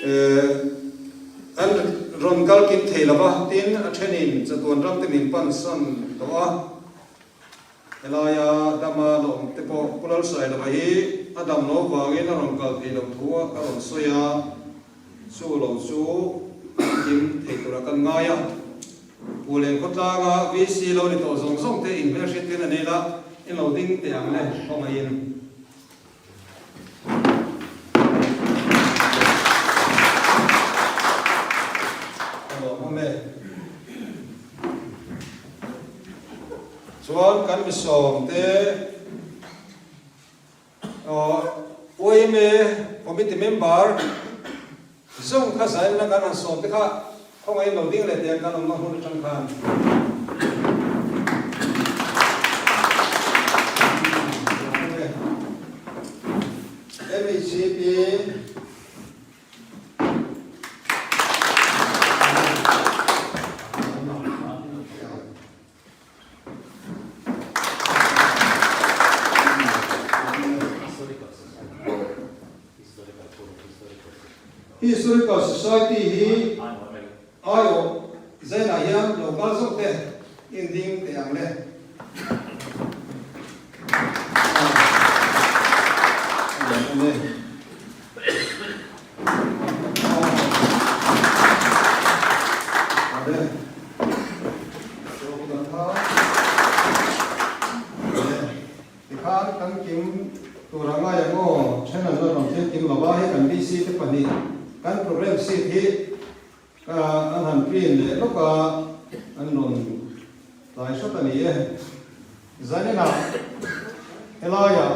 อันรอนกัลกินเทลบะตินอัชนินจะตัวรังติมินปันสันตัวเวลายาดามาลงเตปอกุลสายละบะฮีอดัมโนวากินรอนกัลเทลบทัวอรอนสยาสู้ลงสู้กินเทตุระกันง่ายผู้เล่นคนจ้างวิสีเราในตัวส่งเตอินเวอร์ชิตกันนี่ละอินเราดิ้งเตียงเลยเข้ามาอินส่วนการมิสอมเตโอ้ยเมย์คอมมิตี้เมมเบอร์ส่งข้าสายนักการสอบเตค่ะเข้ามาเราดิ้งเลยเตียงกันลงมาหุ่นจังคันMECP Historical Society hi ayo zaina hiam local zong te inding te ang le kan program si hi an han pin le lo ka an non lai so ta ni e zani na elaya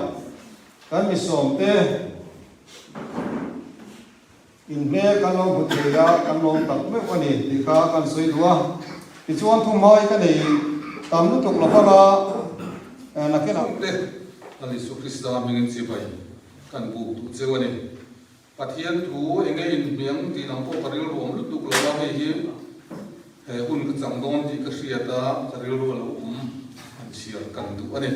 kan mi som te in me kan lo bu te ya kan lo tak me ko ni ti ka kan soi dua ti chuan thu mai ka nei tam nu tok lo pa na ke na te ali su krista mingen si bai kan bu tu che wa ni Pathian thu enge in miang ti nang po karil rom lu tuk lo me hi hun ka chang don ti ka sia ta karil ro lo an sia kan du ani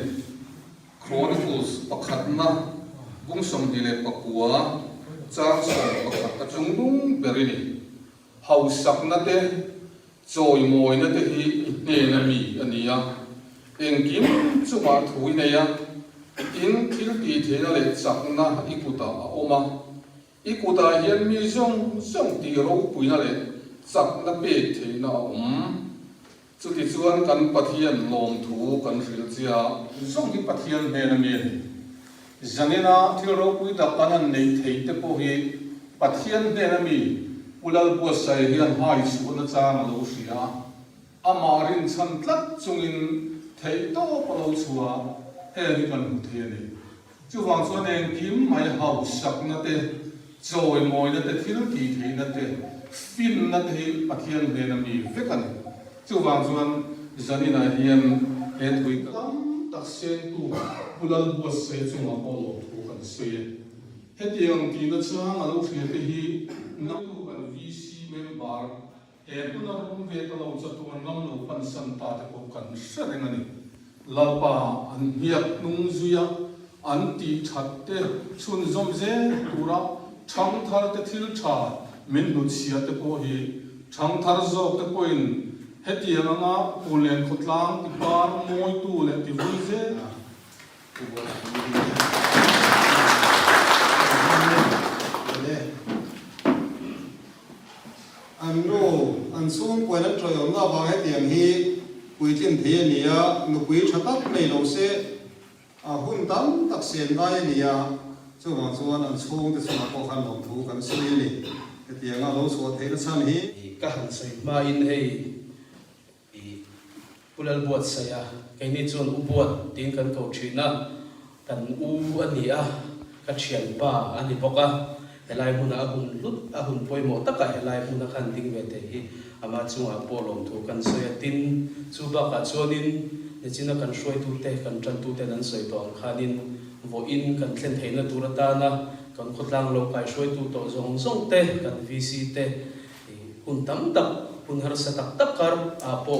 chronicles pakhat na bung som hi le pakua chang so pakhat ka chung dung berini hausak na te choi moi na te hi ne na mi ania engkim chuma thui na ya in thil ti the na le chak na ikuta oma ikuta hian mi zong ti ro puina le chak na pe the na chuti chuan kan pathian lom thu kan ril chia zong hi pathian ne na mi zanena thil ro pui da kanan nei thei te po hi pathian ne na mi ulal po sai hian hai su na cha na lo sia amarin chan tlat chungin thei to pa lo chua he ni kan hu the ni chu wang chuan eng kim mai hau sak na te rồi mọi nó để thiếu kỳ thế nó để phim nó để pathian để làm gì vậy cần chú vàng chuan giờ này là hiện hiện tuổi lắm đặc sen tu bulan buat saya cuma polo tu kan saya hết yang kita cuma lalu saya tehi nak tu kan VC member tu nak pun kita lalu satu orang lalu kan santa tu kan sering ni lapa an hiap nung zuya anti chatte chun zomze tura chang thar te thil tha min nu sia te po hi chang thar zo te po in heti anga ulen khotlang ti par moi tu le ti vuze an no an sung ko na troi om na ba heti ang hi pui tin the nia nu pui thatak nei lo se a hun tam tak sen dai nia chu wang chuan an chung te chuma ko khan lom thu kan sui ni ke tianga lo so the na chan hi ka han sai ma in hei i pulal buat saya kai ni chon u buat tin kan ko thina kan u ani a ka thian pa ani boka helai huna hun lut a hun poimo taka helai huna khan ding ve te hi ama chunga polom thu kan soya tin chu ba ka chonin ne china kan soi tu te kan tran tu te nan soi tong khanin vo in kan thlen theina turata na kan khotlang lo kai soi tu to zong zong te kan VC te hun tam tak hun har sa tak tak kar apo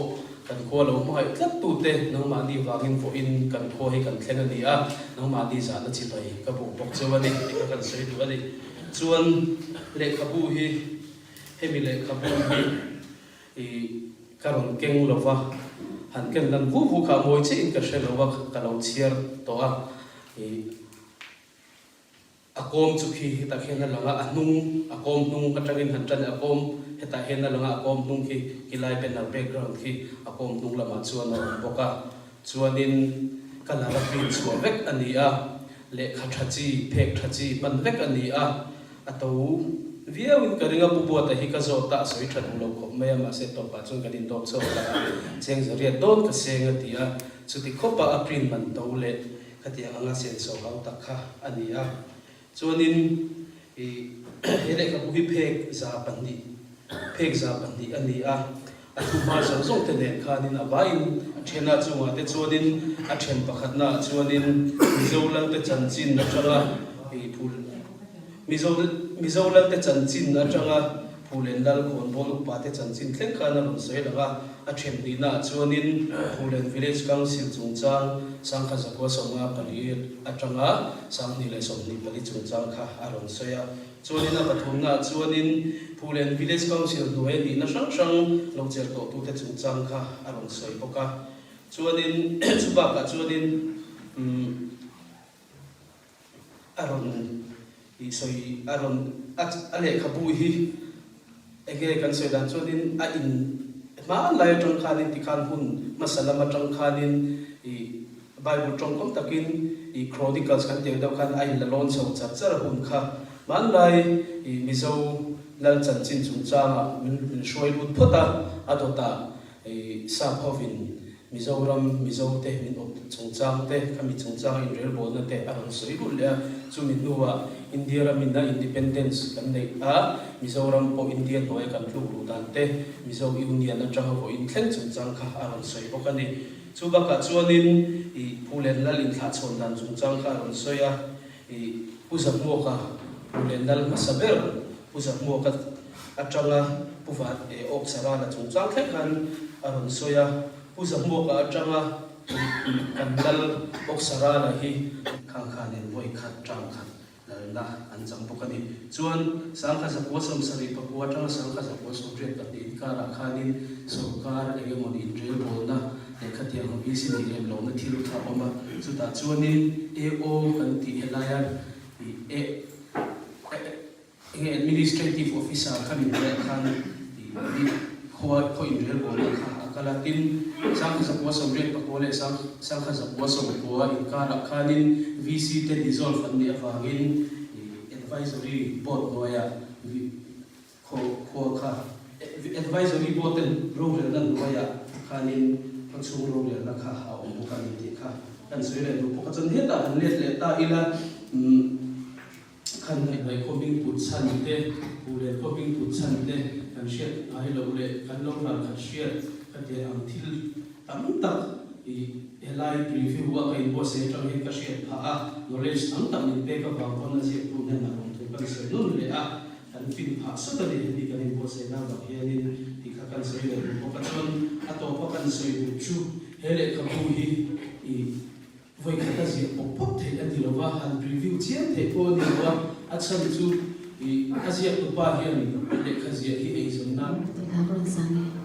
kan ko lo mai tlak tu te nang ma ni wangin vo in kan ko he kan thlen ani a nang ma di za na chi pai ka bu bok chawani ka kan soi tu ani chuan le khabu hi hemi le khabu hi karon keng lova han ken lan vu vu kha moi che in ka shelo ka lo chiar to a akom chu khi ta khen langa anung akom nung ka tangin han tan akom heta hen langa akom nung khi kilai pen na background khi akom nung lama chuan no boka chuanin kalara pin chuan vek ania le khathachi phek thachi man vek ania ato viawin karinga bubuat hi ka zo ta soi that lo kho me ma se to pa chung kadin dok so ta cheng zaria don ka senga tia chuti khopa aprin man to le khatia anga sen so hau ta kha ania chuanin hele ka buhi phek za pandi ania atu ma zong zong te nen khanin abain athena chunga te chuanin athen pakhatna chuanin mizolang te chanchin na tanga phul mizolang te chanchin na tanga phulen dal khon bol pa te chanchin thleng khana ron sei laga athem dina chuanin phulen village council chungchang sangkha zakwa songa pali atanga sangni le somni pali chungchang kha aron soya chuanin a pathumna chuanin phulen village council duai ni na sang longcher to tu te chungchang kha aron soi poka chuanin chuba ka chuanin aron soi aron ale khabu hi ege kan soi dan chuanin a in ma lai tang khanin ti khan hun masala ma tang khanin bible tong kom takin chronicles kan te dau khan ai la lon so chak char hun kha man lai mizo lal chan chin chung changa min shoi lut phota adota sa phovin mizoram mizote min op chungchang te kami chungchang in rel bol na te aron soi bul le chumin nuwa india ra min na independence kan nei a mizoram po india toy kan lu ru dan te mizo union na chang ho in thleng chungchang kha aron soi bokani chuba ka chuanin phulen lal in thla chon dan chungchang kha aron soya uzak mo ka phulen lal masaber uzak mo ka atanga puvat ok sara na chungchang thek kan aron soya uzak mo ka atanga kandal oksara la hi khang khanen voi khat tang khat na anjang pokani chuan sangkha zakwa som sari pakwa tang sangkha zakwa som tre ka tin ka ra khanin sarkar ege mon in rel bolna le khatia ho bi sin rem lo na thilu tha pama chuta chuanin eo kan ti helaya administrative officer khan in khan khoi in rel bolna kha kalatin sangkha zakwa som re pakwa le sangkha zakwa som pakwa in ka ra khanin vc te dissolve an ni awangin advisory board noya kho kha advisory board ten role na noya khanin pachung role na kha a om ka ni ti kha kan soi le ru ka chan heta an let le ta ila khan nei khopping put chan te pule khopping put chan te kan shet ai lo le kan lo na kha share ka te ang thil tam tak helai review wa kai bo se tang he ka share pha a knowledge tam tam in te ka ba kon na se tu ne na rom tu kan se nun le a kan fin pha sa ta le ni kan bo se na ba he ni ti kha kan se le ko ka chon a to pa kan se bu chu hele ka bu hi voi ka ta se pop pop the an di lo wa han review chen the ko ni wa a chan chu azia tu pa hi ni le ka zia hi ei zon na te ka ron sang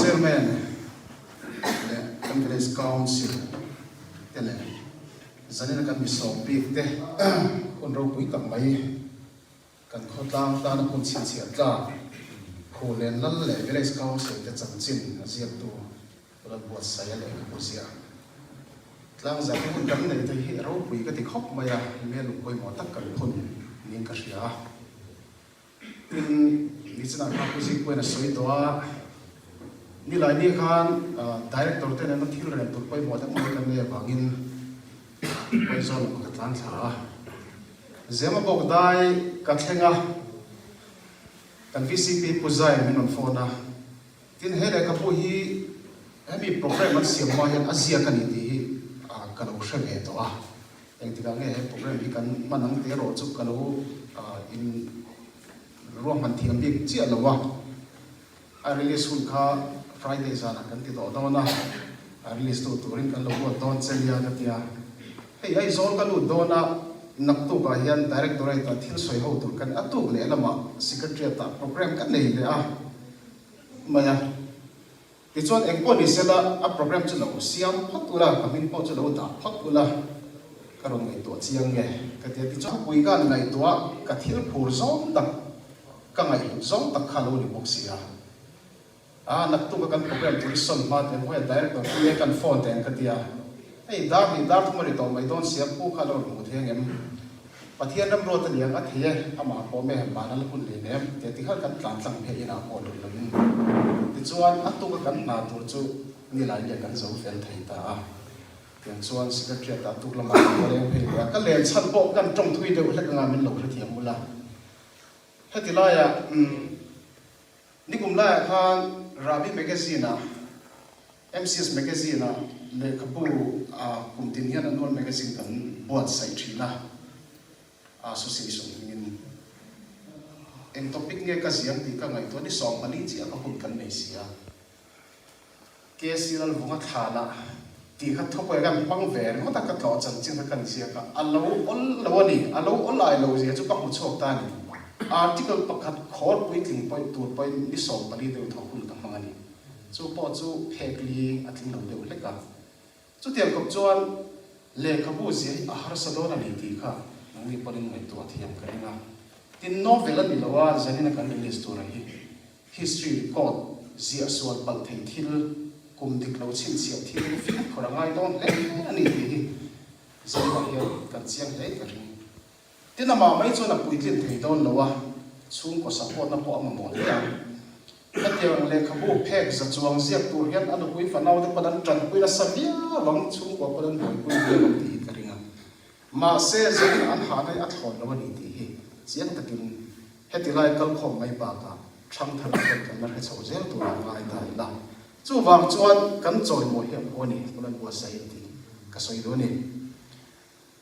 Chairman, the Congress Council, tele, zanina kan misong big te, kon ro pui kam mai, kan khotang ta na kon chin chia ta, kholen lal le Congress Council te chang chin aziak tu, ro buat saya le ko sia. Tlang za kun kam nei te hi ro pui ka ti khop maya, me lu koi mo tak kan khun ning ka sia. Tin ni chana ka ku zik ko na soi to a ni lai ni khan director te na thil ren tur poi mo tak mai kan ne bangin poi zon ko tlan tha zema bok dai ka thenga kan VCP puzai min on phone tin hele ka pu hi hemi program an siam ma hian azia kan ti hi kan o hre ve to a eng ti ga nge program hi kan manang te ro chu kan o in ruang man thiam bi chi alawa a release hun kha Friday sana kan ti do na a release to turin kan lo don chelia ka tia hey ai zon kan lu do na nak tu ka hian directorate ta thil soi ho tur kan atu le lama secretary ta program kan nei le a maya ti chon eng po ni sela a program chu lo siam phatula kamin po chu lo da phatula karon ngai to chiang nge ka ti ti chon pui gan ngai to ka thil phur zon tak ka ngai zon tak khalo ni boksia nak tu kan program tu son ma te mo director tu kan phone ten ka dia ei dar ni dar tu mari to mai don sia pu khalo mu the ngem pathian ram ro ta liang a the ama po me ma na kun le ne te ti khal kan tlan tlang phe ina ko lu lum ti chuan a tu kan na tur chu ni lai ya kan zo fel thei ta tiang chuan secretary ta tu lama ko le phe ka le chan po kan tong thui de hlek nga min lo thri thiam mula hetila ya ni kum la khan Rabi magazine MCS magazine le kapu kum tin hian annual magazine kan buat sai thina association in en topic nge ka siang ti ka ngai to ni song mani chi ka hun kan nei sia KCL bunga thala ti khat thop gan pang ver mo ta ka tlo chan chin kan sia ka alo ni alo lai lo je chu pak mu chok ta ni article pakhat khor pui tling point tur point ni som pali de thokul ka mangani chu po chu phekli atling lo de leka chu tiam kop chuan le khabu zi a har sadona ni ti kha nang ni paling mai to thiam karinga tin novel ani lawa zanina kan release to ra hi history record zia sual pal thei thil kum dik lo chin sia thil fi khorangai don le ani hi zanwa hi kan chiang le ka ring tin ama mai chu na puitlin thei don lawa chung ko support na po amamo ya hatiang le khabu phek za chuang ziak tur hian anu pui fanau de padan tran pui la sabia wang chung ko padan pui de lo ti ka ringa ma se zin an ha dai a thon lo ni ti hi chiang takin heti lai kal khom mai ba ka thang thar kan mar he chho zel tu ngai dai la chu wang chuan kan choi mo hiam ko ni pulan bo sai ti ka soi do ni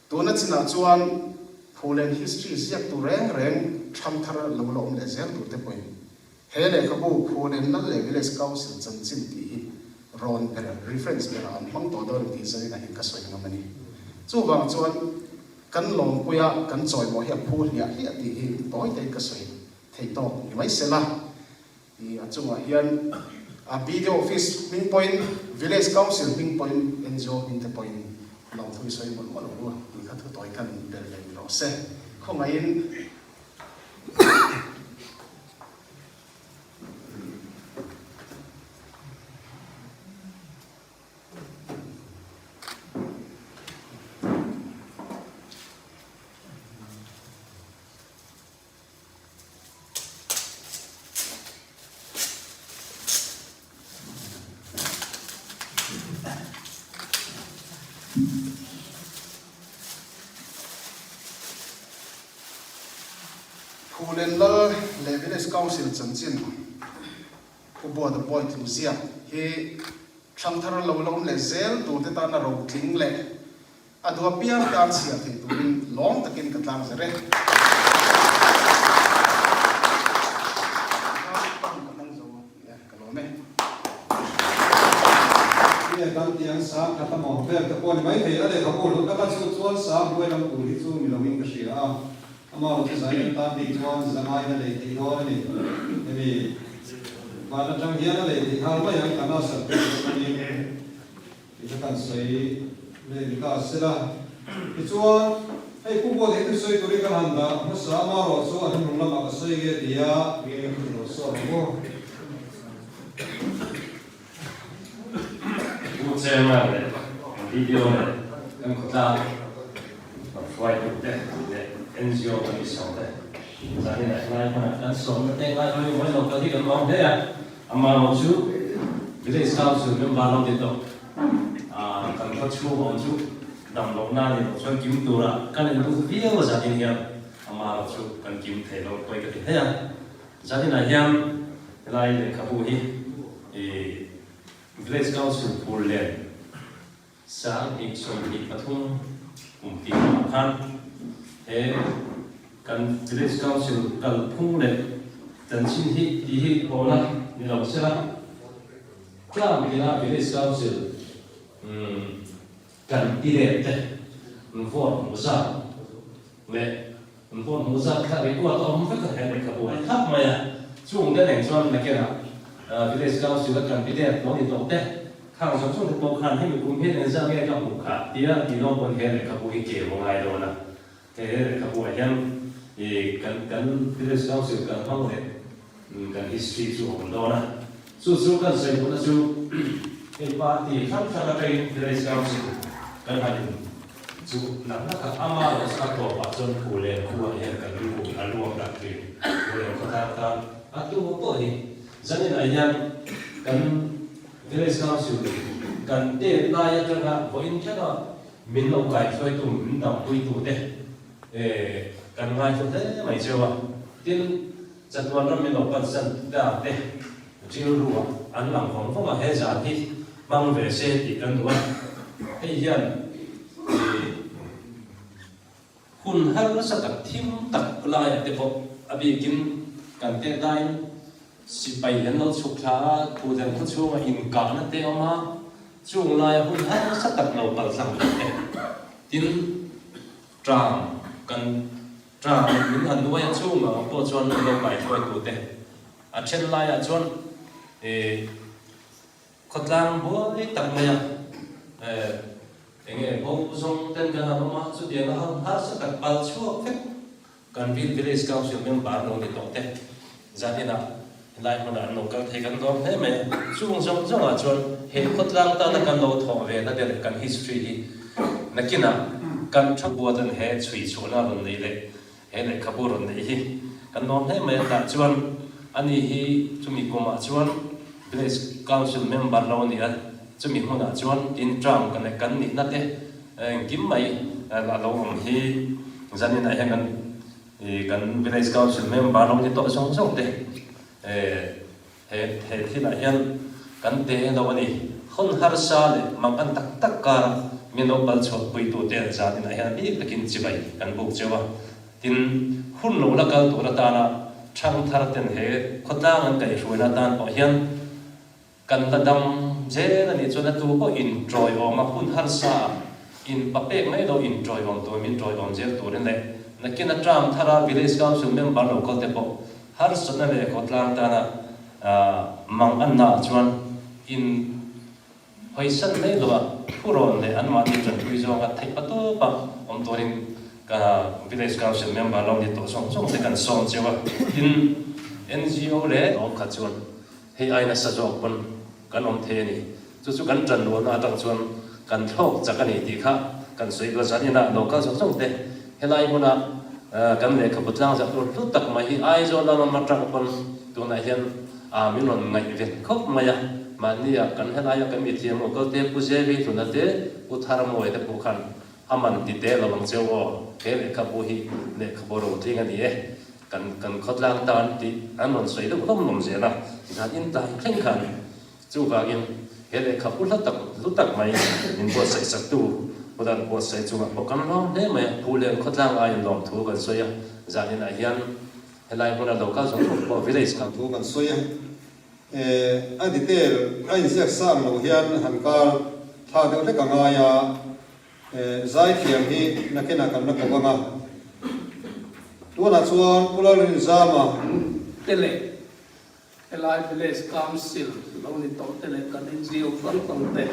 tu na china chuan phulen history ziak tu reng thang thar lo lo om le zel tu te poi hele khabu phulen na le village council chan chin ti ron per reference per an mang to do ti sai na hin ka soi ngamani chu wang chuan kan long puya kan choi mo hiam phu ria hi ti hi toi te ka soi thei to ni mai sela i achunga hian a BDO office min point village council min point NGO min te point long thui soi mon mon ru ni kha thu toi kan der le ro se khongai in Phulen la le village council chan chin ko bo the point museum he thang thar lo lom le zel tu te ta na ro tling le adwa pian kan sia the tu long takin ka tlang zare kan tiang sa kata mo pe te pon mai thei ale ka ko lu ka chu chuan sa buai lam tu hi chu mi lo wing ka sia ama ro te sai ta ti chuan zamai na le ti do ni ni ma na jang hian le ti hal ma yang kana sa pe ni ti kan sai le ni ka sela ti chuan ai ku bo de tu sai tu ri ka han da ma sa ma ro so an nu la ma ka sai ge dia ge ku ro so ro xem là video này em có ra quay được đấy NGO của mình sống đấy giờ này lại mà đang sống ở đây lại thôi mới đầu cái gì cũng mong thế à mà một chút cái này sao sử dụng bao lâu tiếp tục cần có chú một chút đồng lòng na thì một số kiếm tu là cái này cũng biết là giờ này hiểm mà một chút cần kiếm thể nó quay cái thế à giờ này hiểm lại để khắc phục thì village council Phulen sáng ít soi ít pathum tìm khan he kan village council kal Phulen tan sin hi ti hi bola ni lo sela kla bila village council kan dire te phone musa le phone musa kha ri ko to om fa ka he ka bo thap ma ya chung da neng chuan na ke na village council kan dire to ni to te khang som chung to khan he mi kum he ne za ge ka mu kha tia ti no bon he ka bu hi ke bo ngai do na ke ka bu hian kan village council kan hang le kan history chu hom do na su kan sai ko na chu ke pa ti kham kha ka kai village council kan ha ni chu nang na ka ama la sa to pa chon Phulen khu he kan lu aluam dak tri ko ko ta atu po hi zanin ayan kan village council kan te na ya ka voin chana min lo kai soi tu min dam pui tu te kan ngai so te mai chewa tin chatwan ram min lo pan san da te chiru ruwa an lang khom phong he za thi mang ve se ti kan duwa he yan hun har na sa tak thim tak la ya te po abi kin kan te dai si pai han lo chuk tha thu den khu chu in ka na te ma chung lai hun ha sắc tật nấu bal sang tin trang cần trang mình ăn nuôi chung mà bộ chuan nấu bài thôi tụ te à trên lai à chuan khot lang bố ấy tặng mày nghe bông sông tên cái nào mà chút tiền nó hát sắc tật bal chúa phép cần village council member nấu để tổ te gia đình nào lại một lần nấu các thầy cần đó thế mà chung trong trong là chọn hệ khốt lang ta là cần nấu thọ về nó để cần history đi nãy kia nào cần chắc bùa tên hệ suy chỗ nào rồi này hệ này khắp rồi này cần nấu thế mà đã chọn anh ấy chúng mình cũng mà chọn village council member lâu này chúng mình cũng đã chọn in trang cần này cần nít nát thế kiếm mày là lâu ông hi gia đình này cần village council member lâu thì tổ song song thế he thi la hian kan te no ani hon har sa le mang an tak tak ka mi no bal chho pui tu te za din a hian bi takin chibai kan buk chewa tin hun lo la kal tu ra ta na thang thar ten he khotang an kai ruina tan po hian kan la dam je na ni chona tu ko in troi o ma hun har sa in pape mai lo in troi om to min troi om je tu ren le nakina tram thara village council member lo ko te po har sona le khotlang ta na mang an na chuan in hoisan nei lo puron le an ma ti chan pui zo nga thai pato pa om torin ka village council member lo ni to song song te kan song chewa in NGO le om kha chuan hei aina sa jo pon kan om the ni chu kan tran lo na tang chuan kan thok chakani ti kha kan soi lo zani na local song song te helai huna kan le khaputlang za tu tak mai hi ai zo na ma tang pon tu na hian min on ngai ve khop maya mania kan helaya kan mi thiam ko te pu je vi tu na te u thar mo e te pu khan aman ti te lo bang chewo ke le kha bu hi le khaboro thing ani e kan khotlang tan ti anon soi lu khom nom je na za in tai thleng khan chu ba in ke le khabul lu tak mai in bo sai sak tu bodan bo sai chu ba kan lo ne mai pu le khotlang ai lom thu kan soya za in a hian helai hona local song bo village kan thu kan soya aditel ai siak sam lo hian hankal tha de le kanga ya zai thiam hi nakena kan na ko nga tu na chuan pularin zama tele helai village council lo ni to tele kan NGO kan te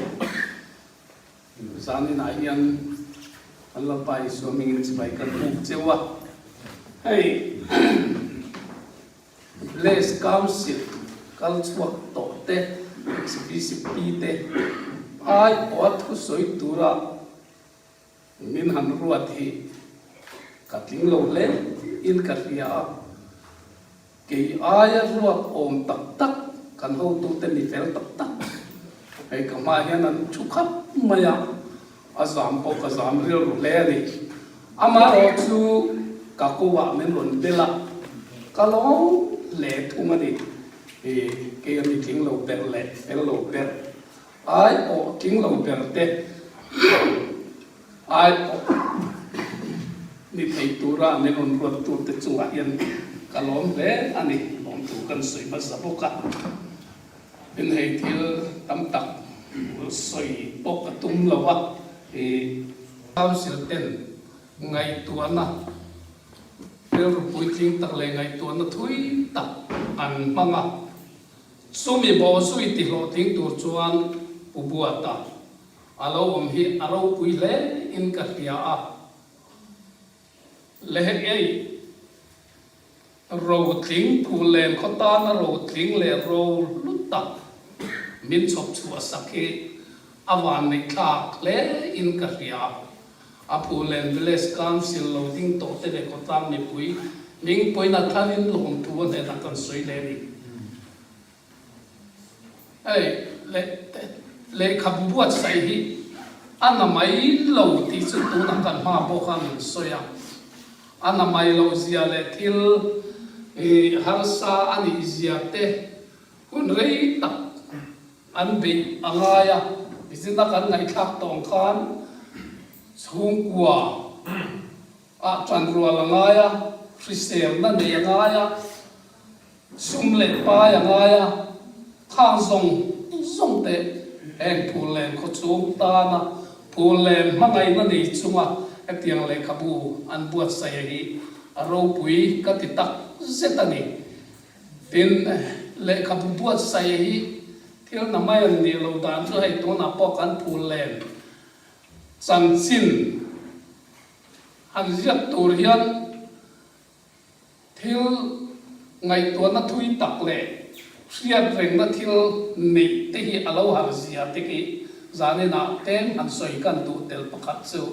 zani na hian Allah pai swimming in bai kan buk chewa hey village council culture to te CPCP te ai ot khu soi tura min han ruat hi kating lo le in karia ke aya ruat om tak tak kan ho tu te ni fel tak tak ai kama hian an chu khap maya azam po kazam ril le ni ama ro chu ka ko wa men ron bela kalo le thumani ke mi ting lo per le el lo per ai o ting lo per te ai o ni thei tura men on ro tu te chunga yan kalom le ani om tu kan soi ba saboka in hei thil tam tak soi pok atum lawa council ten ngai tuana pel pui ting tak le ngai tuana thui tak an manga sumi bo sui ti lo ting tur chuan ubuata alo om hi aro pui le in ka tia a le ei ro ting phulen khota na ro ting le ro lutta min chop chua sakhe awan nei thak le in ka tia a phulen village council lo ting to te le khota ni pui ning poina thanin lom tu ne na kan soi le ni ai le khabu buat sai hi ana mai lo ti chu tu na kan ma bo khan soya ana mai lo zia le thil har sa ani zia te hun rei tak an be angaya bizina kan ngai thak tong khan chung kwa a chan ruwa langaya frisel na ne angaya sum le pa angaya khang zong te heng pulen ko chung ta na pulen mangai na nei chunga atiang le khabu an buat sai hi aro pui ka ti tak zetani tin le khabu buat sai hi thil na mai an ni lo dan chu hai to na pok an pulen chan chin han ziat tur hian thil ngai to na thui tak le riat reng na thil nei te hi alo har zia te ki zane na ten an soi kan tu tel pakhat chu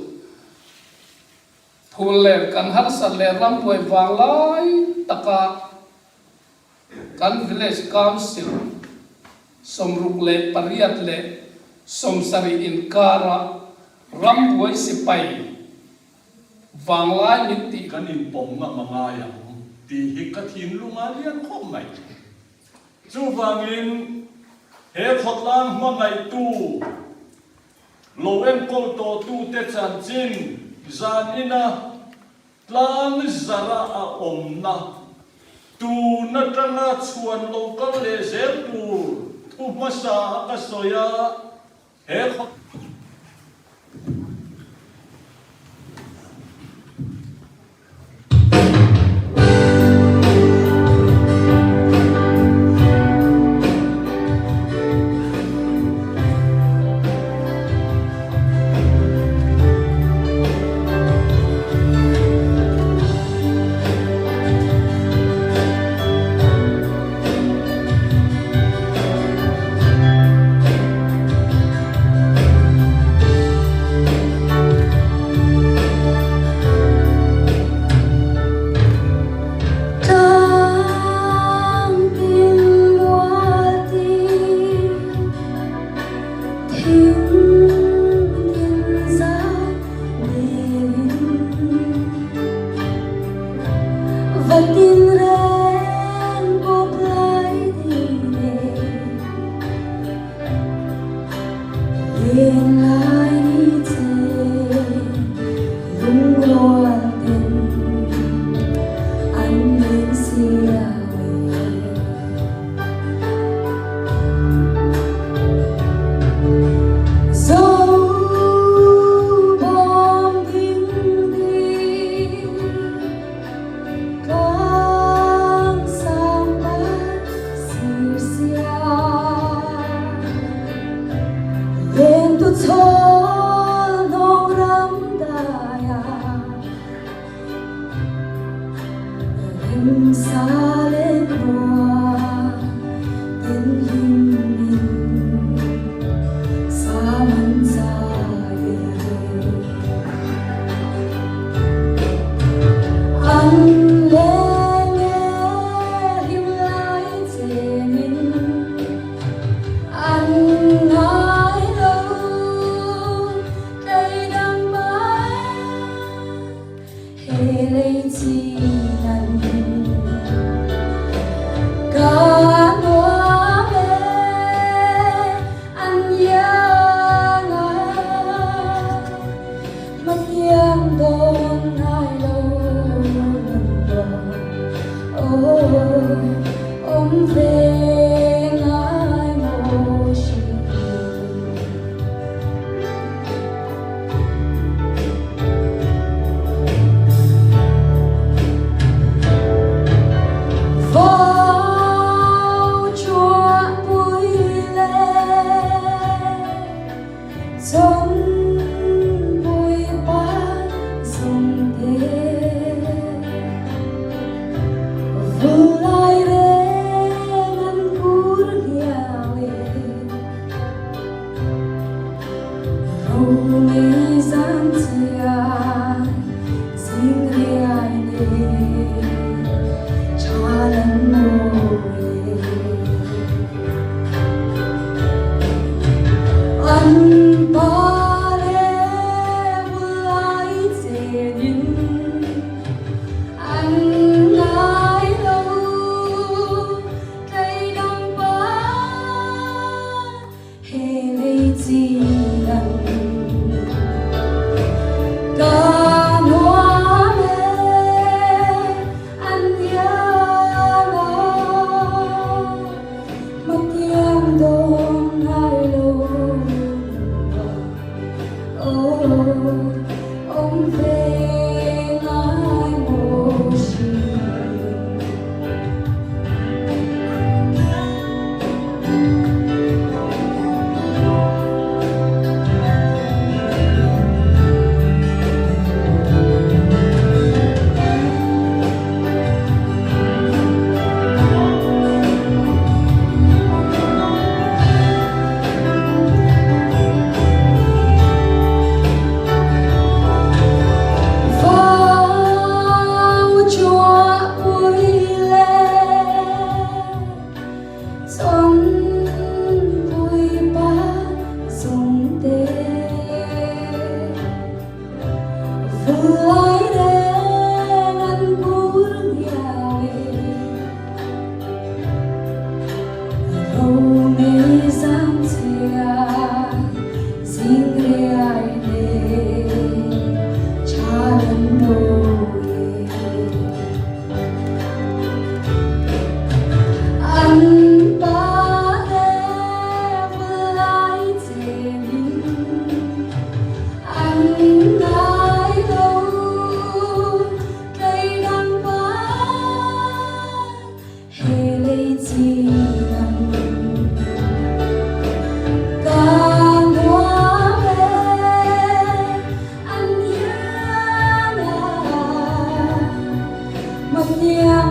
phul le kan har san le ram poi wang lai taka kan village council somruk le pariat le somsari in kara ram poi sipai wang lai ni ti kan in pom nga mga yang ti hikatin lunga lian khom ngai chu wangin he khotlang ma ngai tu lo em ko to tu te chan chin zanina tlang zara a omna tu na tanga chuan local le zer tu tu masa ka soya he khot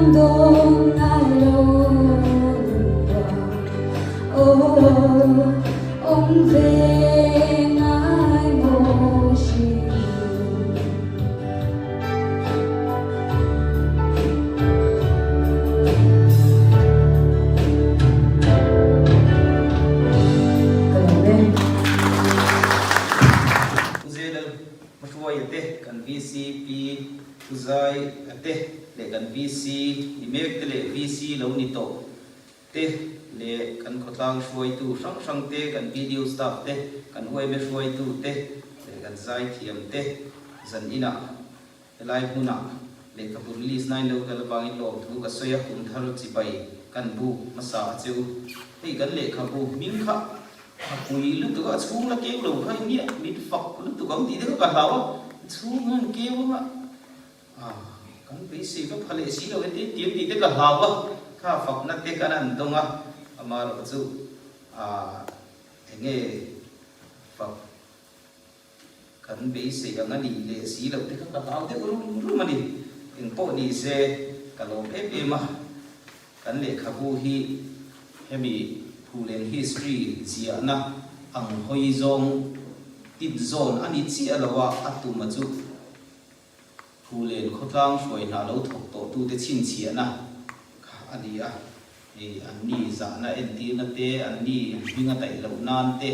nam đô ai lâu ông về ngài mô xin kan VCP uzai ate le kan VC imek te le VC lo ni to te le kan khotlang shoi tu sang te kan video staff te kan hoi me shoi tu te le kan zai thiam te zan ina live huna le ka release nine lo ka bang in lo thu ka soya kum thar chi bai kan bu masa cheu te kan le kha bu min kha pui lu tu a chung la ke lo khai ni mit fak lu tu kam ti de ka hawa chung ngan ke wa kan pe si ka phale si lo te ti ti de ka hawa kha fak na te kan an donga amar chu enge fak kan be si ka ngani le si lo te ka hawa te ru mani in po ni se ka lo pe ma kan le khabu hi hemi Pulen history zia na ang hoi zong tit zone ani chi alawa atu maju Pulen khotlang shoi na lo thok to tu te chin chi na kha ani a e ani za na enti na te ani binga tai lo nan te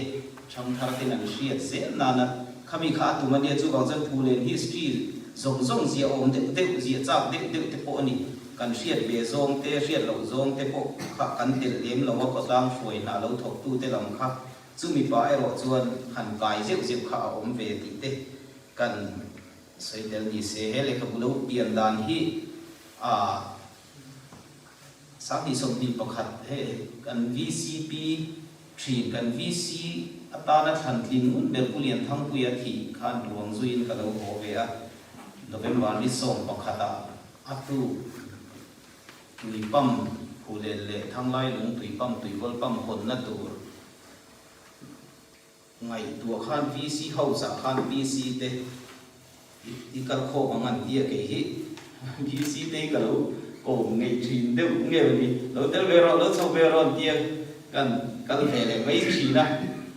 chang thar te nan riat se na na khami kha tu mania chu bang jan Pulen history zong zong zia om te zia chak te po ani kan riat be zong te riat lo zong te po kha kan tel lem lo ko tang shoi na lo thok tu te lam kha chu mi pa e ro chuan han kai zeu kha om ve ti te kan sei del ni se hele ka bulo pian dan hi sa hi som ni pakhat he kan VCP 3 kan VC atana than tling mun ber pulian thang puya thi khan ruang zuin ka lo ho ve a November ni som pakhata atu tui pam Pulen le thang lai lung tui pam tui vol pam hon na tur ngai tua khan VC hausa khan VC te i kal kho mangan tia ke hi VC te ka lo ko ngai thin de nge ni lo tel ve ro lo so ve ro tia kan ve le mai thi na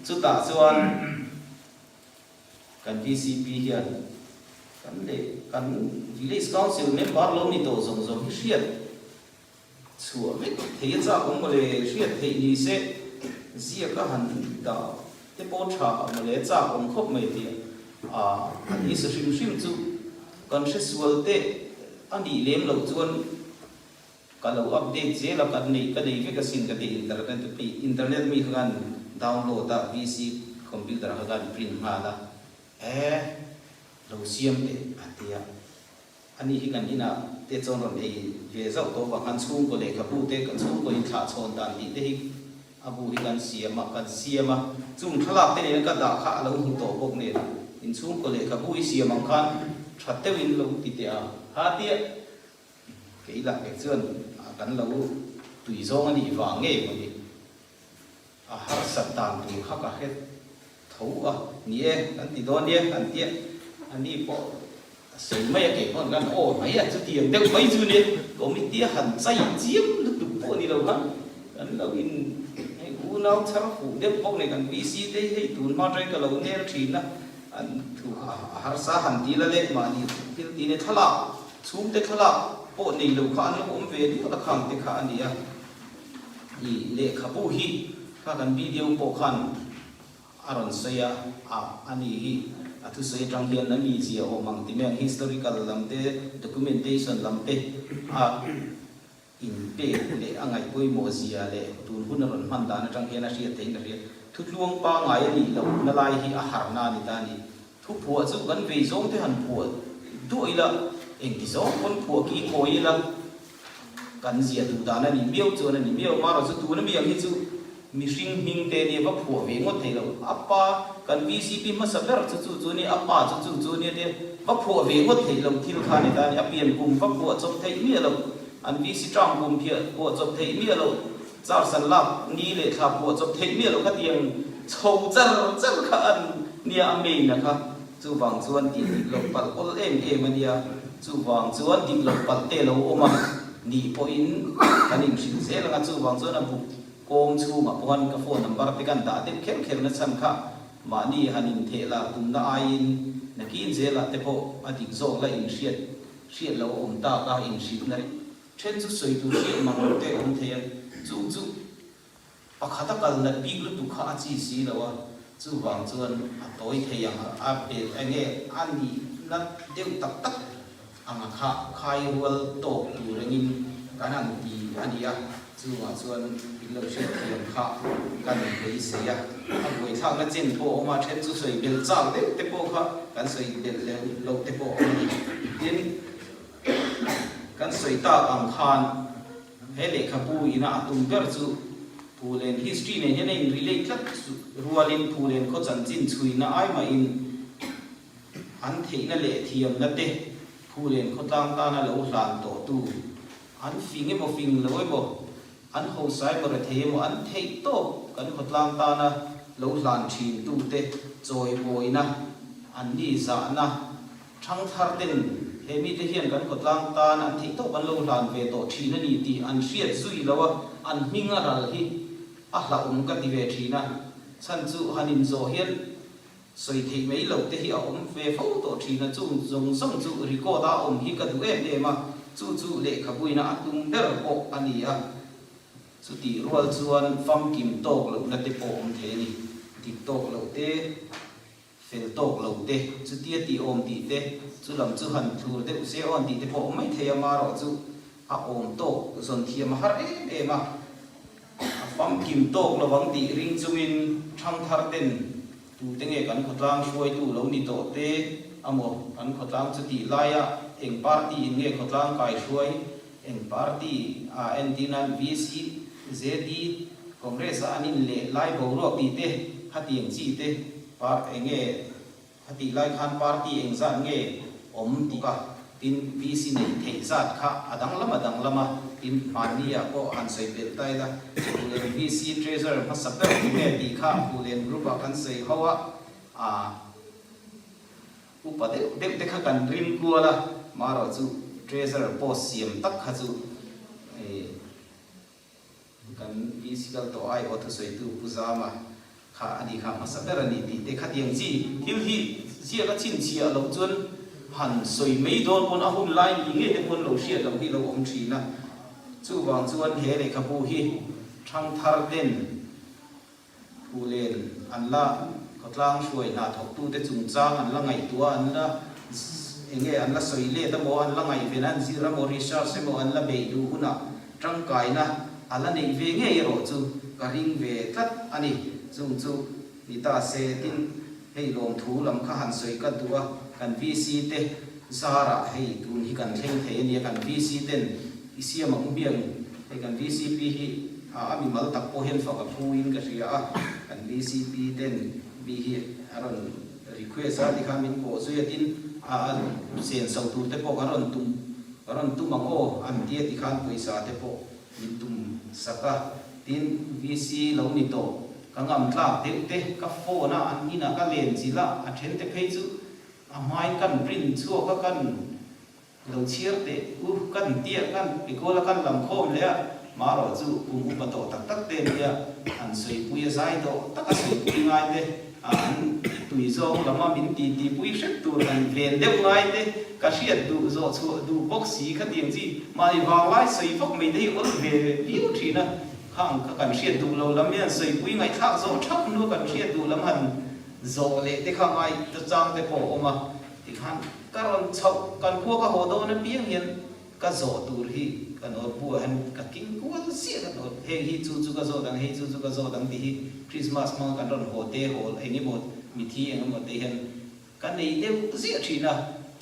chu ta chuan kan VCP hian kan le kan village council member lo ni to zong zong hiat chua ve thei cha kom le riat thei ni se zia ka han da te po tha ma le cha kom khop mai ti ani se shim chu consensual te ani lem lo chuan ka lo update je la kan nei ka nei ve ka sin ka te internet mi khan download da VC computer ha gan print ma la lo siam te atia ani hi kan ina te chon ron ei ve zau to ba kan chung ko le ka pu te kan chung ko in tha chon dan ti te hi abu hi kan siama chung thalak te ne ka da kha lo hu to bok ne in chung ko le ka pu hi siama khan thatte win lo ti te ha ti ke ila ke chuan kan lo tui zong ani wa nge mo ni har sat dan tu kha ka het thau ni kan ti don ni kan ti ani po sei mai ke kon gan mai chu tiang de mai chu ni ko mi ti han chai chiam lu tu po ni lo kan lo in u nau char fu de po ne kan VC te hei tun ma trai ka lo ne thin na an thu har sa han ti la le ma ni ti ne thala chum te thala po ni lo kha an om ve ni la khang te kha ani i le kha pu hi kha kan video po khan aron saya ani hi athu sei tang hian na mi zia o mang ti meng historical lamte documentation lamte in pe le angai poi mo zia le tun hun ron man da na tang hian a ria te na ria thu luang pa ngai ni lo na lai hi a har na ni ta ni thu phu chu kan ve zong te han phu do ila eng ti zong kon phu ki khoi la kan zia du da na ni miau chu na ni miau ma ro chu tu na mi ang hi chu mi hring hing te ni va phu ve ngot thei lo apa kan VCP ma saber chu ni apa chu ni te va phu ve ngot thei lo thil kha ni ta ni apian kum va phu chom thei mi lo an VC trang kum phia phu chom thei mi lo char san lap ni le kha phu chom thei mi lo ka tiang chou char kha an ni a me na kha chu wang chuan ti lo pal ol em ania chu wang chuan ti lo pal te lo oma ni po in kanin sin se la chu wang zo na bu kom chu ma pon ka phone number te kan da te khem khem na chan kha ma ni hanin the la tum na ain na kin je la te po adik zo la in shiat lo om ta ka in shi na chen chu soi tu shi ma lo te om the chu pakhata kal na big lu tu kha chi si la wa chu wang chuan a toi the yang a pe enge ani na deu tak tak anga khai rual to tu rengin kanan ti ania chu wa chuan lo she thiam kha kan bei se ya a goi thang na chen po ma chen chu soi bel chang te po kha kan soi bel le lo te po tin kan soi ta ang khan hele khapu ina atum ber chu pulen history ne hene in relate lat rualin pulen ko chan chin chui na ai ma in an theina le thiam na te pulen ko tang ta na lo hlan to tu an fing mo fing loi bo an ho sai mo re the mo an thei to kan ko tlang ta na lo hlan thin tu te choi boina an ni za na thang thar ten he mi te hian kan ko tlang ta na thei to kan lo hlan ve to thina ni ti an hriat zui lawa an minga ral hi a hla ka ti ve thina chan chu hanin zo hian soi thei mei lo te hi a ve fo to thina chu zong song chu ri ko da hi ka du em ma chu le khabuina atum ber po ania chu ti rual chuan fam kim tok lo na te po the ni tiktok lo te fel tok lo te chu ti ti te chu lam chu han thur te se on ti te po mai thei ma ro chu a to zon thiam har ma fam kim tok lo wang ti ring chungin tham thar ten tu tenge kan khotlang shoi tu lo ni to te amo kan khotlang chu ti laya eng party nge khotlang kai shoi eng party a antinan vc zd congress anin le lai bo ro ti te hatiang chi te par enge hati lai khan party eng za nge ti ka tin vc nei thei zat kha adang lama tin mania ko an sei bel tai la pulen vc treasure ma sapel nge ti kha pulen group a kan sei hawa a upade de kha kan rim ko la maro chu treasure post siam tak kha chu kan physical to ai auto sei tu puzama kha ani kha ma sapel ani ti te kha tiang ji hil hi zia ka chin chia lo chun han soi mei don pon ahun line nge te pon lo sia lo hi lo om thina chu wang chuan he le khapu hi thang thar den pulen an la khotlang shuai na thok tu te chung chang an la ngai tua an la enge an la soi le ta mo an la ngai venan zira mo research se mo an la be du una tang kai na ala nei ve nge ro chu ka ring ve tat ani chung chu ni ta se tin hei lom thu lam kha han soi ka tua kan vc te zara hei tun hi kan theng the ni kan vc ten isia ma umbiang he kan vcp hi ami mal tak po hen fa ka puin ka ria kan vcp ten bi hi aron request a di khamin ko so yatin a sen sau tu te po karon tum mango an dia ti khan paisa te po min tum saka tin vc lo ni to ka ngam tla te ka phone na an ina ka len zila a then te phei chu a mai kan print chu ka kan lo chiar te kan tia kan pikola kan lam khom le ma ro chu pa to tak te nia an soi pui zai do tak a soi pui ngai te an tui zo lama min ti pui shet tu an ven deu ngai te ka shiat du zo chu du box si kha tiang ji mai wang lai soi fok mai dei ol ve liu thina khang ka kan shiat du lo lam yan soi pui ngai thak zo thak nu kan shiat du lam han zo le te kha ngai ta chang te po oma ti khan karon chau kan ko ka hodo na piang hian ka zo tur hi kan or bu han ka king ko sia kan or he hi chu ka zo dang he chu ka zo dang ti hi christmas ma kan ron ho te hol he ni bot mi thi ang mo te hian kan nei deu sia thina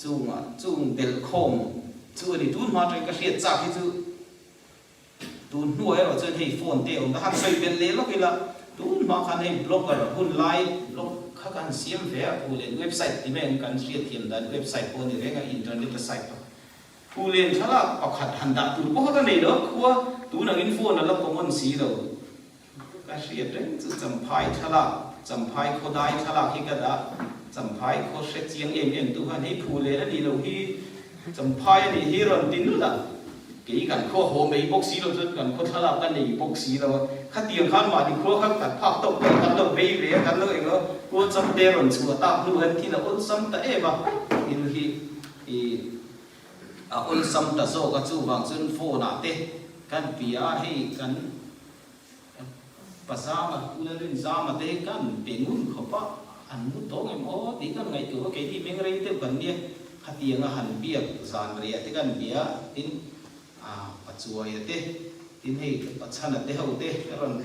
chung bel khom chu ni tun ma tre ka hriat cha hi chu tun nuai ro chen hei phone te on han sei bel le lo kila tun ma khan hei blogger hun lai blog kha kan siam ve pulen website ti men kan hriat thiam dan website ko ni renga internet site pulen thala pakhat handa tu ko ta nei lo khua tu na in phone la ko mon si lo ka hriat reng chu champhai thala champhai khodai thala ki ka da champhai ko se chiang em tu han hei pulen ni lo hi champhai ni hi ron tin la cái gần kho hồ mấy bốc xí đâu chứ gần kho thà là cái này bốc xí đâu khát tiền khát mà thì kho khát cả phạt tộc gần đâu về về gần đâu nó kho chấm đê rồi chùa ta luôn gần thì là ôn xăm ta em mà thì ôn xăm ta số cái chú vàng chân phô nè tê kan bia hay kan pasama ulen zama tê kan pengun khopa an mu to ngai mo ti kan ngai tu ke ti meng rei te kan ni khatianga han biak zan re te kan bia tin pachuai te tin hei pachana te ho te ron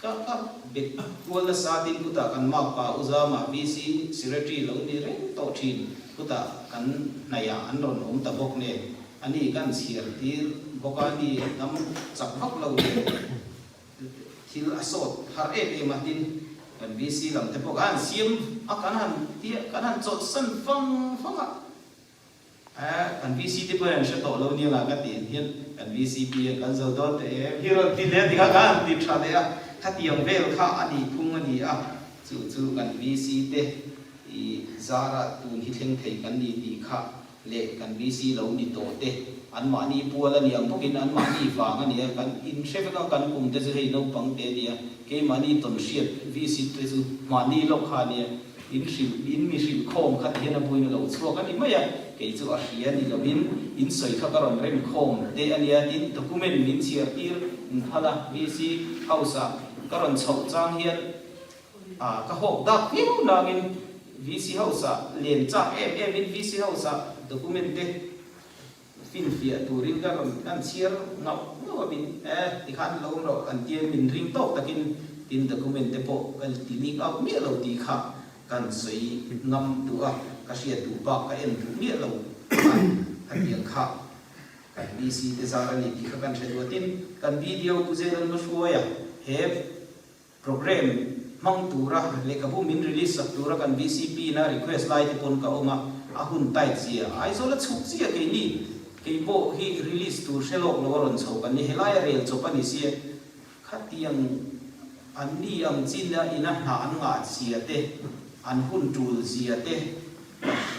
ka bit wala sa tin ku ta kan ma pa uzama vc secretary lo ni re to thin ku ta kan naya an ron om ta bok ne ani kan siar tir bokani nam chak hak lo thil asot har e matin kan vc lam te bok an sim akan han tia kan han chot san fang kan vc te pen sha to lo ni la ka tin hian kan vc pi kan zo dot te hero ti le ti ka kan ti tha le a kha tiang vel kha ani phung ani a chu kan vc te i zara tun hi thleng thei kan ni ti kha le kan vc lo ni to te an ma ni puala ni ang pokin an ma ni wang ani kan in shefaka kan kum te je hei no pang te ni ke ma ni ton shiat vc te chu ma ni lo kha ni in mi sil khom khat hian a buin lo chhuak ani maya ke chu a hria ni lovin in soi kha karon rem khom te ania tin document min chiar tir phala vc house karon chhau chang hian ka hok dak hiu nangin vc house len cha em in vc house document te fin fia turin karon kan chiar ngau no bin ti khan lo ro an tian min ring tok takin tin document te po kal ti ni out mi lo ti kha kan sei ngam tu a ka sia tu ba ka en tu mi lo kan yang kha kan vc te zara ni ti kha kan thelo tin kan video ku zeran ma shuaya he program mang tura le ka bu min release sak tura kan vcp na request lai te pon ka oma ahun tai chia ai zo la chuk chia ke ni ke bo hi release tu shelok lo ron chho kan ni helai rel chopani sia khatiang an ni ang chinna ina na an nga chia te an hun tul chia te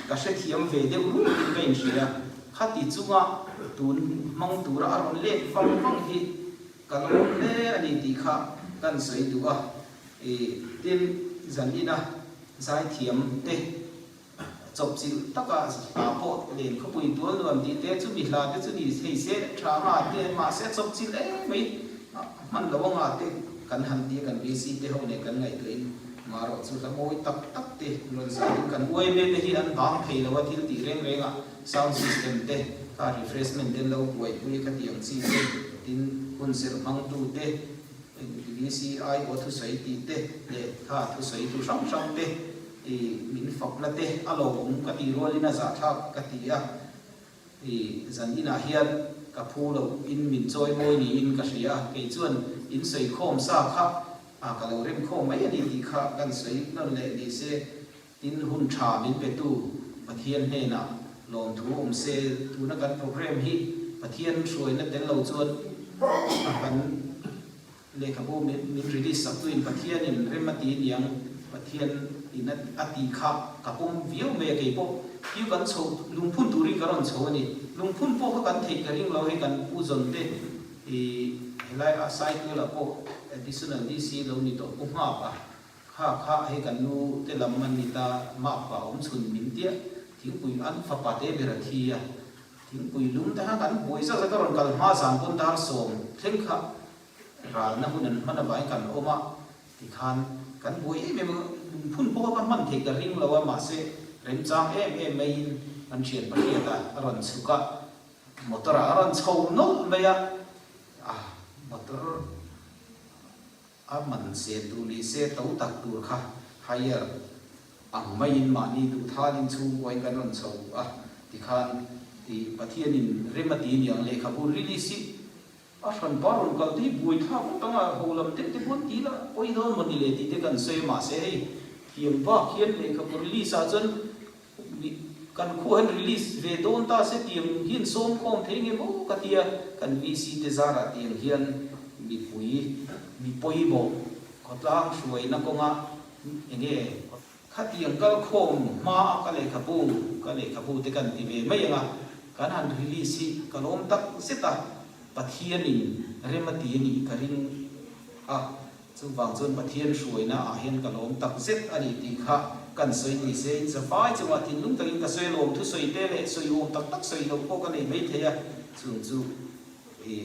ka she thiam ve de ru in ka in sia khati chunga tun mang tura aron le fang hi kalon le ani ti kha kan sei du a tin zanina zai thiam te chop chil taka po len khopui tual nuam ti te chu mi hla te chu ni sei se tha ma te ma se chop chil mai man lawanga te kan han ti kan vc te ho ne kan ngai tuin maro chu la moi tak te lon sa kan oi me te hi an bang thei lawa thil ti reng renga sound system te ka refreshment te lo buai pui ka tiang chi te tin kun ser mang tu te VCI o thu sei ti te le tha thu sei tu sang te min fak na te alo bom ka ti rolina za tha ka ti a zanina hian ka phulo in min choi moi ni in ka ria ke chuan in sei khom sa kha ka lo rem khom mai ani ti kha kan sei non le ni se in hun tha min pe tu pathian he na lom thu se tu na kan program hi pathian shroi na ten lo chuan kan le ka bo min release sak tu in pathian in remati niang pathian in ati kha ka pom view me ke po yu kan chho lungphun turi karon chho ani lungphun po ka kan thei ka ring lo he kan pu zon te helai a cycle la po additional dc lo ni to pu ma pa kha he kan nu te lam man ni ta ma pa chun min tia thing pui an fa pa te bera thia thing pui lung ta kan boi sa karon kal ma san pon dar som thleng kha ral na hunan mana vai kan oma ti khan kan boi me phun po kan man the ka ring lawa ma se rem chang em mai an thian pa ria ta ron chuka motor aron chho no me ya motor a man se tu li se tau tak tur kha higher ang mai in ma ni tu thalin chu wai kan ron chho ti khan ti pathian in remati ni ang le kha bu release asan baron kal ti bui tha tanga holam te bon ti la oi don mani le ti te kan se ma se hei tiam ba khian le ka release a chen kan khu han release ve don ta se tiam hin som khom thenge mo ka tia kan vc te zara tiam hian mi poi bo kotlang suai na ko nga enge khatiang kal khom ma ka le khapu te kan ti ve mai nga kan han release kalom tak seta pathian in remati ni karin a chu wang chon pathian suaina a hian kalom tak zet ani ti kha kan soi ni se cha fai chuwa tin lung takin ka soi lom thu soi te le soi om tak tak soi lo ko ka nei mai theya chu e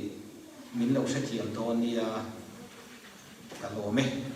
min lo sha thiam ton ni a kalome